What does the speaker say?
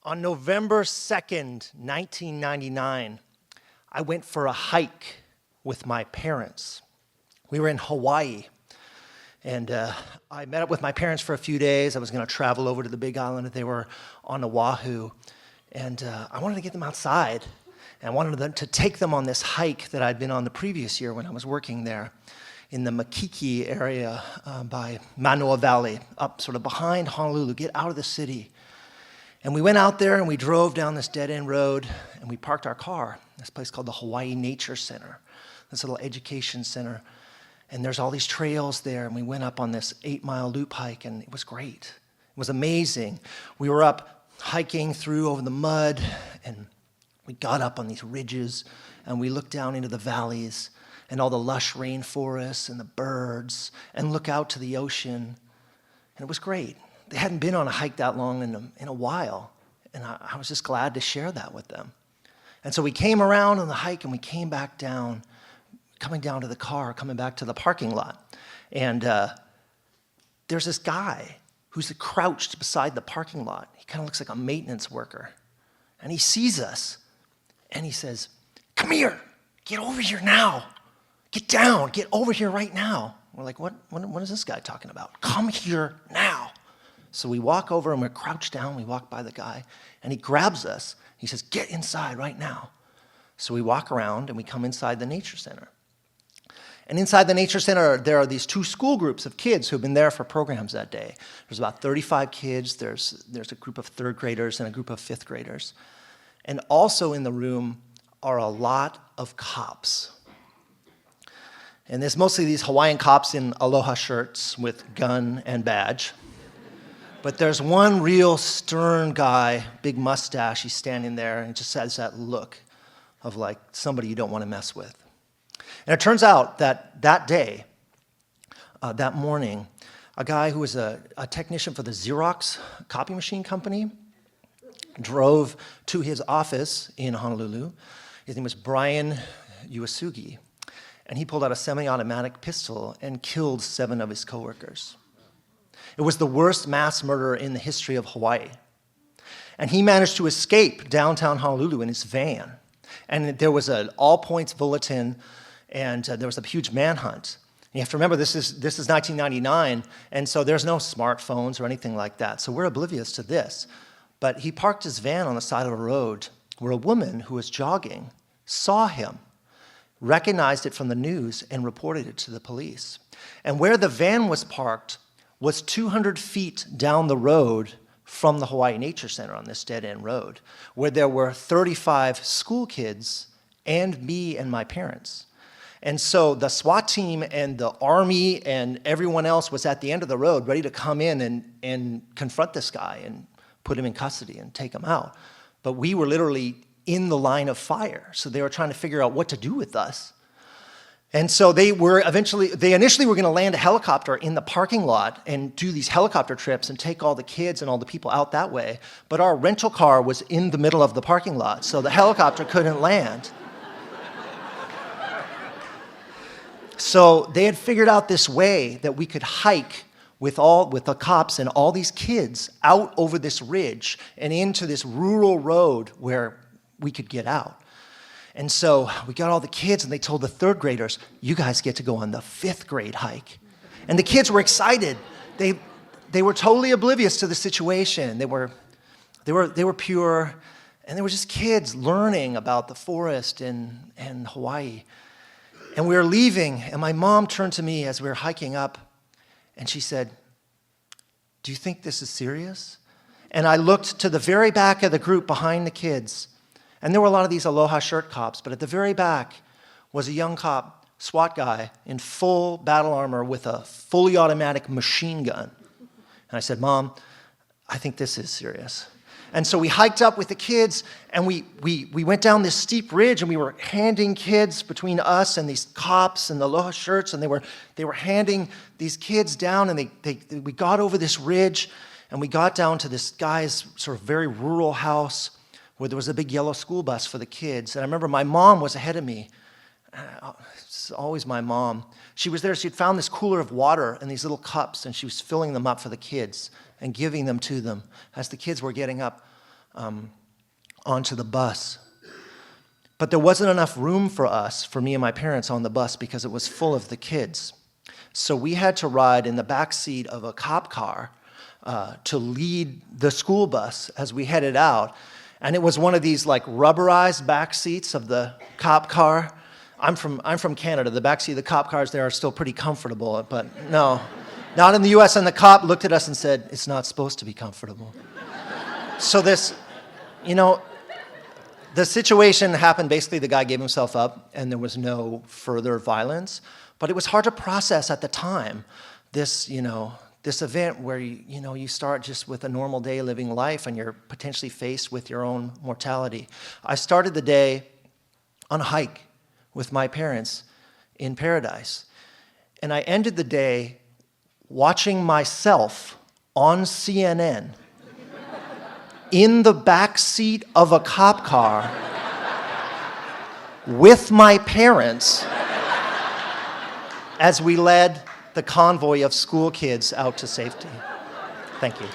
On November 2nd, 1999, I went for a hike with my parents. We were in Hawaii, and I met up with my parents for a few days. I was going to travel over to the Big Island. They were on Oahu, and I wanted to get them outside, and I wanted them to take them on this hike that I'd been on the previous year when I was working there in the Makiki area by Manoa Valley, up sort of behind Honolulu, get out of the city. And we went out there and we drove down this dead-end road and we parked our car in this place called the Hawaii Nature Center, this little education center. And there's all these trails there, and we went up on this 8-mile loop hike, and it was great. It was amazing. We were up hiking through over the mud, and we got up on these ridges, and we looked down into the valleys and all the lush rainforests and the birds, and look out to the ocean, and it was great. They hadn't been on a hike that long in a while, and I was just glad to share that with them. And so we came around on the hike, and we came back down, coming down to the car, coming back to the parking lot. And there's this guy who's crouched beside the parking lot. He kind of looks like a maintenance worker. And he sees us, and he says, "Come here, get over here now. Get down, get over here right now." We're like, what is this guy talking about? Come here now. So we walk over and we're crouched down. We walk by the guy and he grabs us. He says, "Get inside right now." So we walk around and we come inside the nature center. And inside the nature center, there are these two school groups of kids who have been there for programs that day. There's about 35 kids. There's a group of third graders and a group of fifth graders. And also in the room are a lot of cops. And there's mostly these Hawaiian cops in aloha shirts with gun and badge. But there's one real stern guy, big mustache, he's standing there, and he just has that look of like somebody you don't want to mess with. And it turns out that that day, that morning, a guy who was a technician for the Xerox copy machine company drove to his office in Honolulu. His name was Brian Uesugi, and he pulled out a semi-automatic pistol and killed 7 of his coworkers. It was the worst mass murder in the history of Hawaii. And he managed to escape downtown Honolulu in his van. And there was an all-points bulletin, and there was a huge manhunt. And you have to remember, this is 1999, and so there's no smartphones or anything like that. So we're oblivious to this. But he parked his van on the side of a road where a woman who was jogging saw him, recognized it from the news, and reported it to the police. And where the van was parked was 200 feet down the road from the Hawaii Nature Center on this dead-end road, where there were 35 school kids and me and my parents. And so the SWAT team and the Army and everyone else was at the end of the road ready to come in and confront this guy and put him in custody and take him out. But we were literally in the line of fire, so they were trying to figure out what to do with us. And so they initially were going to land a helicopter in the parking lot and do these helicopter trips and take all the kids and all the people out that way. But our rental car was in the middle of the parking lot, so the helicopter couldn't land. So they had figured out this way that we could hike with the cops and all these kids out over this ridge and into this rural road where we could get out. And so we got all the kids, and they told the third graders, "You guys get to go on the 5th grade hike." And the kids were excited. They were totally oblivious to the situation. They were pure, and they were just kids learning about the forest and Hawaii. And we were leaving, and my mom turned to me as we were hiking up, and she said, "Do you think this is serious?" And I looked to the very back of the group behind the kids, and there were a lot of these aloha shirt cops, but at the very back was a young cop, SWAT guy, in full battle armor with a fully automatic machine gun. And I said, "Mom, I think this is serious." And so we hiked up with the kids, and we went down this steep ridge, and we were handing kids between us and these cops and the aloha shirts, and they were handing these kids down, and we got over this ridge, and we got down to this guy's sort of very rural house where there was a big yellow school bus for the kids. And I remember my mom was ahead of me. It's always my mom. She was there. She had found this cooler of water in these little cups, and she was filling them up for the kids and giving them to them as the kids were getting up onto the bus. But there wasn't enough room for us, for me and my parents, on the bus because it was full of the kids. So we had to ride in the back seat of a cop car to lead the school bus as we headed out. And it was one of these like rubberized back seats of the cop car. I'm from Canada. The back seat of the cop cars there are still pretty comfortable, but no, not in the US. And the cop looked at us and said, "It's not supposed to be comfortable." So this, the situation happened. Basically, the guy gave himself up and there was no further violence. But it was hard to process at the time, this event where you start just with a normal day living life and you're potentially faced with your own mortality. I started the day on a hike with my parents in Paradise. And I ended the day watching myself on CNN in the back seat of a cop car with my parents as we led the convoy of school kids out to safety. Thank you.